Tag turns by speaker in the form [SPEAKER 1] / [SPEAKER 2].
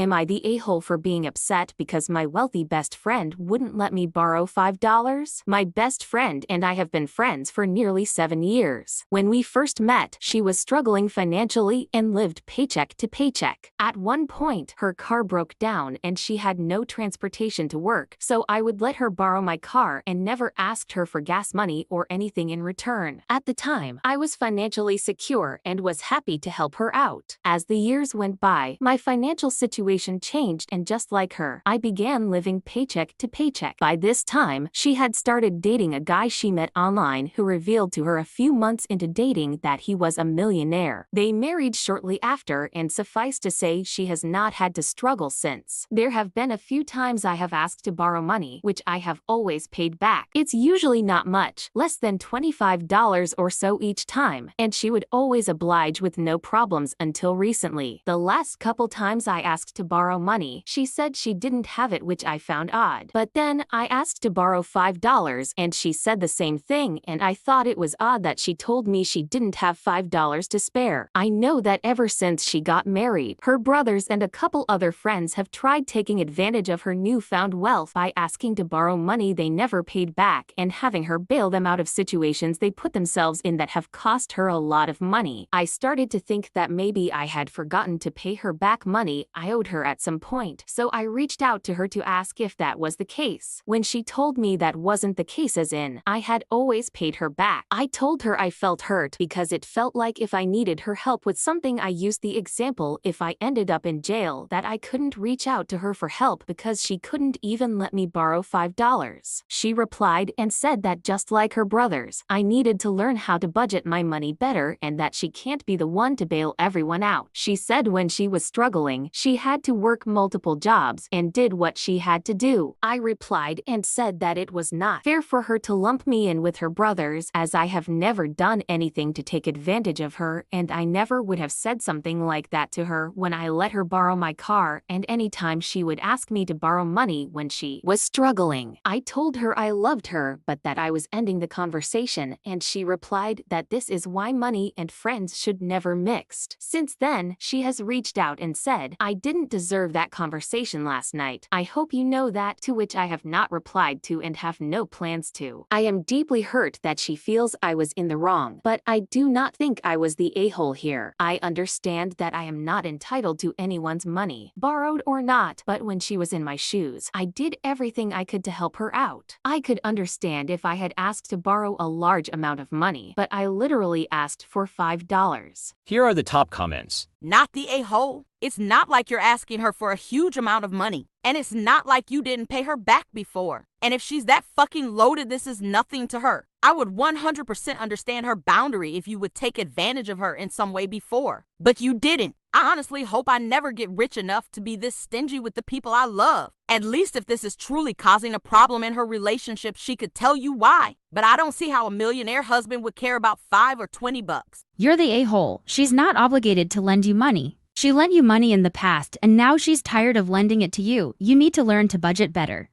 [SPEAKER 1] Am I the a-hole for being upset because my wealthy best friend wouldn't let me borrow $5? My best friend and I have been friends for nearly 7 years. When we first met, she was struggling financially and lived paycheck to paycheck. At one point, her car broke down and she had no transportation to work, so I would let her borrow my car and never asked her for gas money or anything in return. At the time, I was financially secure and was happy to help her out. As the years went by, my financial situation changed, and just like her, I began living paycheck to paycheck. By this time, she had started dating a guy she met online who revealed to her a few months into dating that he was a millionaire. They married shortly after, and suffice to say she has not had to struggle since. There have been a few times I have asked to borrow money, which I have always paid back. It's usually not much, less than $25 or so each time, and she would always oblige with no problems until recently. The last couple times I asked to borrow money, she said she didn't have it, which I found odd. But then I asked to borrow $5 and she said the same thing, and I thought it was odd that she told me she didn't have $5 to spare. I know that ever since she got married, her brothers and a couple other friends have tried taking advantage of her newfound wealth by asking to borrow money they never paid back and having her bail them out of situations they put themselves in that have cost her a lot of money. I started to think that maybe I had forgotten to pay her back money I owed her at some point, so I reached out to her to ask if that was the case. When she told me that wasn't the case, as in, I had always paid her back, I told her I felt hurt because it felt like if I needed her help with something, I used the example if I ended up in jail that I couldn't reach out to her for help because she couldn't even let me borrow $5. She replied and said that just like her brothers, I needed to learn how to budget my money better and that she can't be the one to bail everyone out. She said when she was struggling, she had to work multiple jobs and did what she had to do. I replied and said that it was not fair for her to lump me in with her brothers, as I have never done anything to take advantage of her, and I never would have said something like that to her when I let her borrow my car and anytime she would ask me to borrow money when she was struggling. I told her I loved her but that I was ending the conversation, and she replied that this is why money and friends should never mix. Since then, she has reached out and said, I didn't deserve that conversation last night. I hope you know that, to which I have not replied to and have no plans to. I am deeply hurt that she feels I was in the wrong, but I do not think I was the a-hole here. I understand that I am not entitled to anyone's money, borrowed or not, but when she was in my shoes, I did everything I could to help her out. I could understand if I had asked to borrow a large amount of money, but I literally asked for $5.
[SPEAKER 2] Here are the top comments.
[SPEAKER 3] Not the a-hole. It's not like you're asking her for a huge amount of money. And it's not like you didn't pay her back before. And if she's that fucking loaded, this is nothing to her. I would 100% understand her boundary if you would take advantage of her in some way before. But you didn't. I honestly hope I never get rich enough to be this stingy with the people I love. At least if this is truly causing a problem in her relationship, she could tell you why. But I don't see how a millionaire husband would care about $5 or $20.
[SPEAKER 4] You're the a-hole. She's not obligated to lend you money. She lent you money in the past and now she's tired of lending it to you. You need to learn to budget better.